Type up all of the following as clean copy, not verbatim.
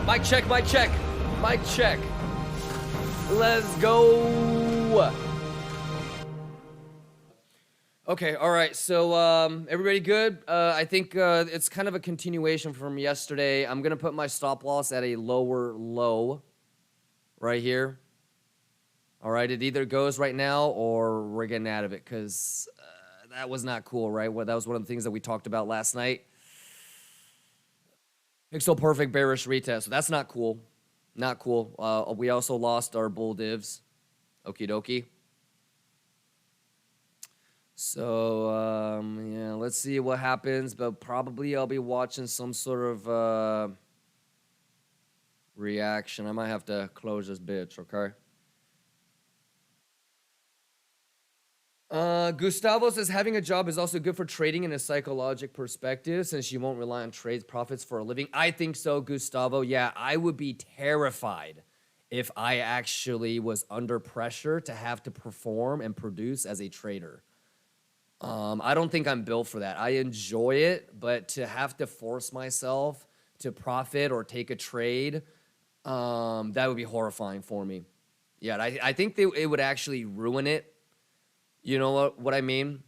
Mic check, mic check, mic check. Let's go. Okay, all right, so everybody good? I think it's kind of a continuation from yesterday. I'm gonna put my stop loss at a lower low right here. All right, it either goes right now or we're getting out of it, because that was not cool, right? Well, that was one of the things that we talked about last night. Pixel perfect bearish retest, so that's not cool. Not cool. We also lost our bull divs. Okie dokie. So, yeah, let's see what happens, but probably I'll be watching some sort of reaction. I might have to close this bitch, okay? Gustavo says having a job is also good for trading in a psychological perspective, since you won't rely on trades profits for a living. I think so, Gustavo. Yeah, I would be terrified if I actually was under pressure to have to perform and produce as a trader. I don't think I'm built for that. I enjoy it, but to have to force myself to profit or take a trade, that would be horrifying for me. Yeah, I think it would actually ruin it. You know what I mean?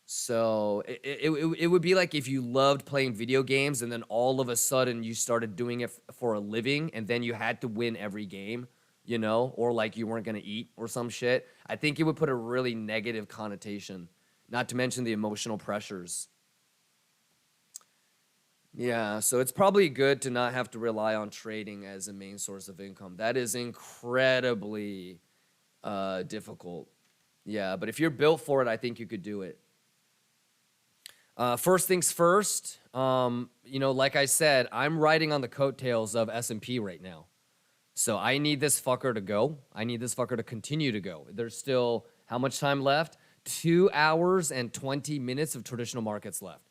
So it would be like if you loved playing video games and then all of a sudden you started doing it for a living and then you had to win every game, you know, or like you weren't going to eat or some shit. I think it would put a really negative connotation. Not to mention the emotional pressures. Yeah, so it's probably good to not have to rely on trading as a main source of income. That is incredibly difficult. Yeah, but if you're built for it, I think you could do it. First things first, you know, like I said, I'm riding on the coattails of S&P right now. So I need this fucker to go. I need this fucker to continue to go. There's still how much time left? 2 hours and 20 minutes of traditional markets left.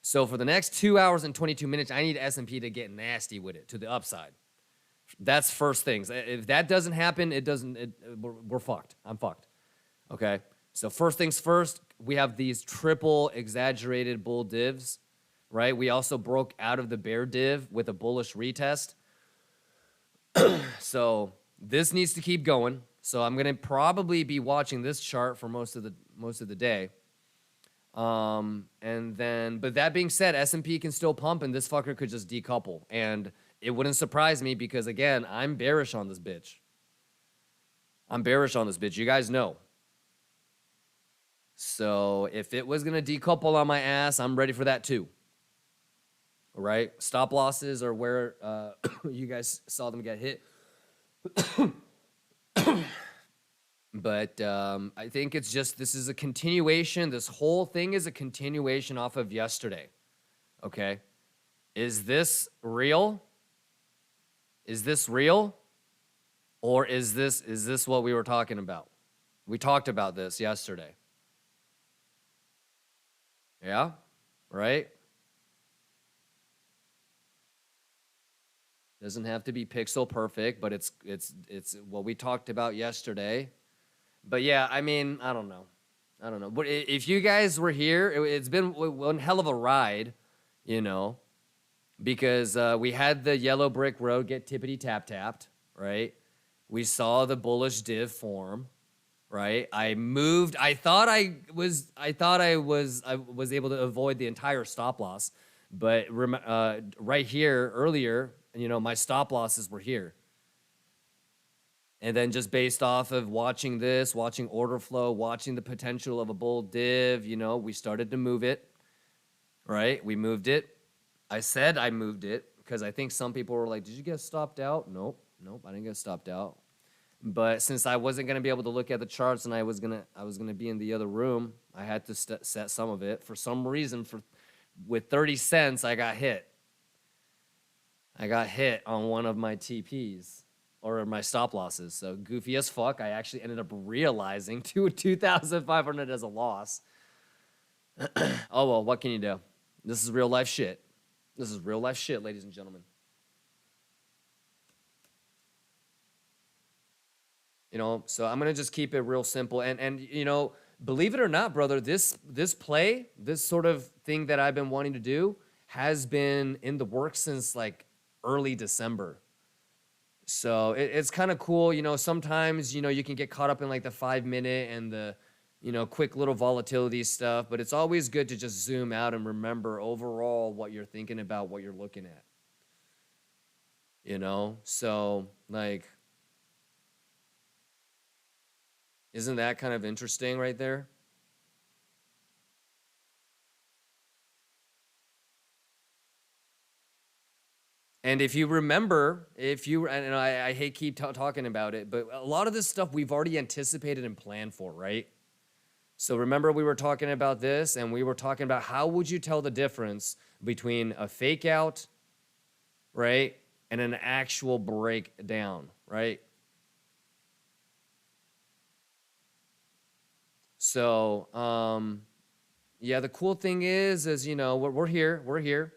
So for the next 2 hours and 22 minutes, I need S&P to get nasty with it to the upside. That's first things. If that doesn't happen, we're fucked. I'm fucked. Okay. So first things first, we have these triple exaggerated bull divs, right? We also broke out of the bear div with a bullish retest. So this needs to keep going. So I'm gonna probably be watching this chart for most of the day. And then, but that being said, S&P can still pump, and this fucker could just decouple, and it wouldn't surprise me because again, I'm bearish on this bitch. I'm bearish on this bitch. You guys know. So if it was gonna decouple on my ass, I'm ready for that too. All right, stop losses are where you guys saw them get hit. But I think it's just, this is a continuation. This whole thing is a continuation off of yesterday. Okay. Is this real? Is this real? Or is this what we were talking about? We talked about this yesterday. Yeah, right? Doesn't have to be pixel perfect, but it's what we talked about yesterday. But yeah, I mean, I don't know. But if you guys were here, it's been one hell of a ride, you know, because we had the yellow brick road get tippity tapped, right? We saw the bullish div form, right? I moved. I thought I was able to avoid the entire stop loss, but right here earlier, you know, my stop losses were here. And then just based off of watching this, watching order flow, watching the potential of a bull div, you know, we started to move it, right? We moved it. I said I moved it because I think some people were like, did you get stopped out? Nope, I didn't get stopped out. But since I wasn't going to be able to look at the charts and I was going to be in the other room, I had to set some of it. For some reason, with 30 cents, I got hit. I got hit on one of my TPs. Or my stop losses. So goofy as fuck. I actually ended up realizing 2,500 as a loss. Oh well, what can you do? This is real life shit. This is real life shit, ladies and gentlemen. You know, so I'm gonna just keep it real simple. And you know, believe it or not, brother, this play, this sort of thing that I've been wanting to do, has been in the works since like early December. So it's kind of cool. Sometimes, you can get caught up in like the 5 minute and the, quick little volatility stuff, but it's always good to just zoom out and remember overall what you're thinking about, what you're looking at. So like, isn't that kind of interesting right there? And if you remember, and I hate keep talking about it, but a lot of this stuff we've already anticipated and planned for, right? So remember we were talking about this, and we were talking about how would you tell the difference between a fake out, right, and an actual breakdown, right? So, yeah, the cool thing is we're here.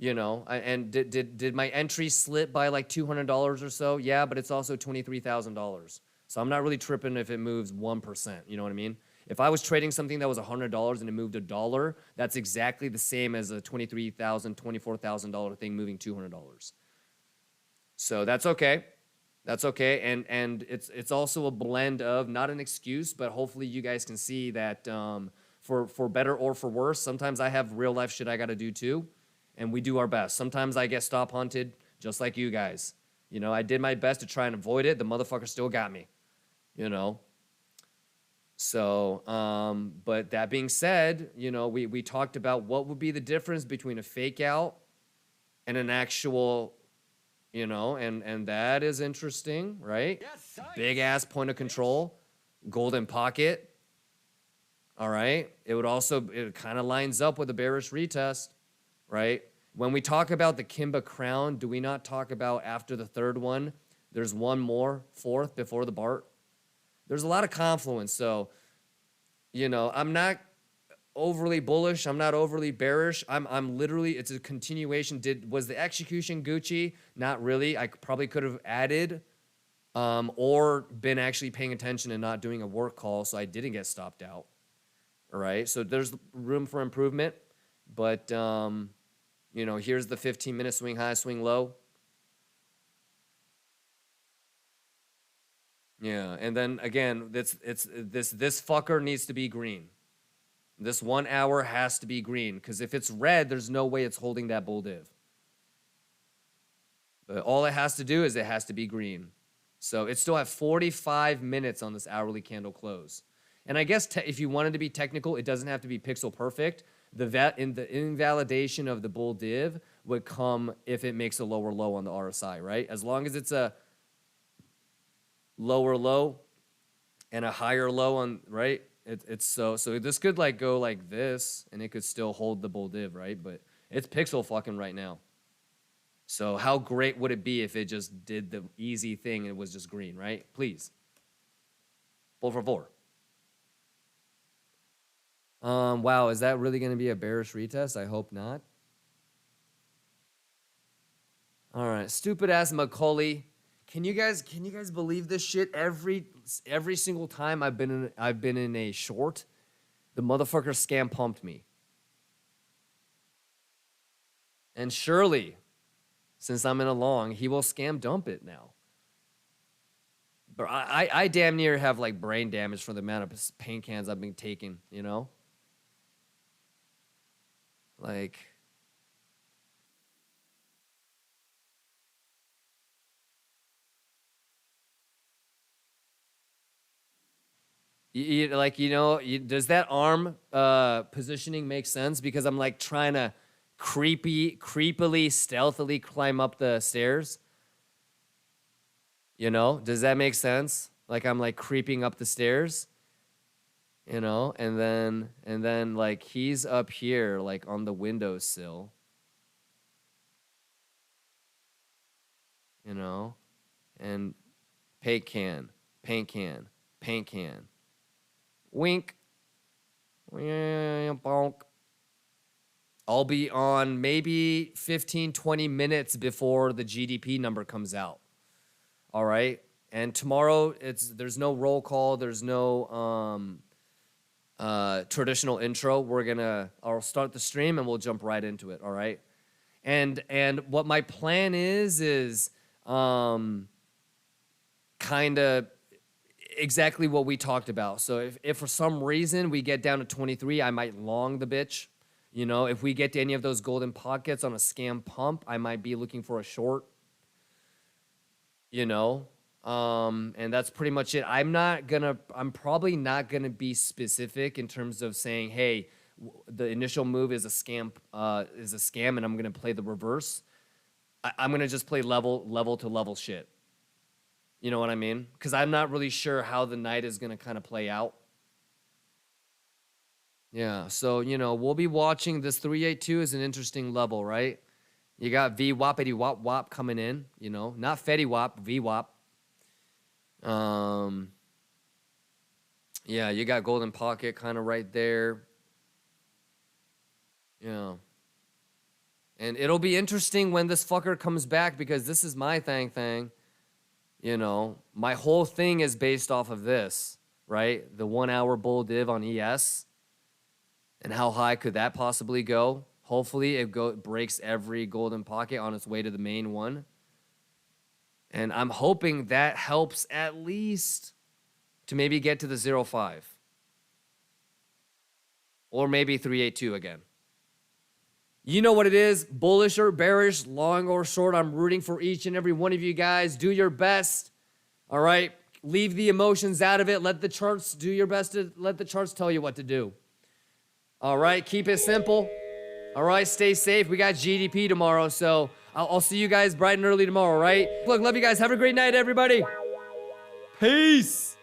And did my entry slip by like $200 or so? Yeah, but it's also $23,000. So I'm not really tripping if it moves 1%. You know what I mean? If I was trading something that was $100 and it moved $1, that's exactly the same as a $23,000, $24,000 thing moving $200. So that's okay. That's okay. And it's also a blend of, not an excuse, but hopefully you guys can see that for better or for worse, sometimes I have real life shit I got to do too. And we do our best. Sometimes I get stop hunted, just like you guys. I did my best to try and avoid it. The motherfucker still got me. So, but that being said, we talked about what would be the difference between a fake out and an actual, and that is interesting, right? Yes, big ass point of control, golden pocket. All right. It kind of lines up with a bearish retest, right? When we talk about the Kimba crown, do we not talk about after the third one, there's one more, fourth before the BART? There's a lot of confluence. So, I'm not overly bullish. I'm not overly bearish. I'm literally, it's a continuation. Was the execution Gucci? Not really. I probably could have added or been actually paying attention and not doing a work call so I didn't get stopped out. All right. So there's room for improvement. But, here's the 15-minute swing high, swing low. Yeah, and then again, this fucker needs to be green. This 1 hour has to be green, because if it's red, there's no way it's holding that bull div. But all it has to do is it has to be green. So it still has 45 minutes on this hourly candle close. And I guess if you wanted to be technical, it doesn't have to be pixel perfect. The invalidation of the bull div would come if it makes a lower low on the RSI, right? As long as it's a lower low and a higher low on, right? It's so this could like go like this and it could still hold the bull div, right? But it's pixel fucking right now. So how great would it be if it just did the easy thing and it was just green, right? Please. Por favor. Wow, is that really going to be a bearish retest? I hope not. All right, stupid ass Macaulay. Can you guys believe this shit? Every single time I've been in a short, the motherfucker scam pumped me. And surely, since I'm in a long, he will scam dump it now. But I damn near have like brain damage from the amount of paint cans I've been taking, Like, does that arm positioning make sense? Because I'm like trying to creepily, stealthily climb up the stairs. Does that make sense? Like I'm like creeping up the stairs, and then like he's up here like on the windowsill, and paint can, wink, bonk. I'll be on maybe 15, 20 minutes before the GDP number comes out. All right. And tomorrow there's no roll call. There's no traditional intro. I'll start the stream and we'll jump right into it. All right. And what my plan is kind of exactly what we talked about. So if for some reason we get down to 23, I might long the bitch. You know, if we get to any of those golden pockets on a scam pump, I might be looking for a short. You know, and that's pretty much it. I'm probably not gonna be specific in terms of saying, hey, the initial move is a scam, and I'm gonna play the reverse. I'm gonna just play level to level shit. You know what I mean? Because I'm not really sure how the night is gonna kind of play out. Yeah, so you know, we'll be watching. This 382 is an interesting level, right? You got VWAPity wop wop coming in, you know, not Fetty Wap, VWAP. Yeah, you got golden pocket kind of right there. Yeah. And it'll be interesting when this fucker comes back, because this is my thing. You know, my whole thing is based off of this, right? The 1 hour bull div on ES. And how high could that possibly go? Hopefully it breaks every golden pocket on its way to the main one. And I'm hoping that helps at least to maybe get to the 0.5. Or maybe 382 again. You know what it is, bullish or bearish, long or short. I'm rooting for each and every one of you guys. Do your best, all right? Leave the emotions out of it. Let the charts do your best to let the charts tell you what to do. All right, keep it simple. All right, stay safe. We got GDP tomorrow, so I'll see you guys bright and early tomorrow, right? Look, love you guys. Have a great night, everybody. Peace.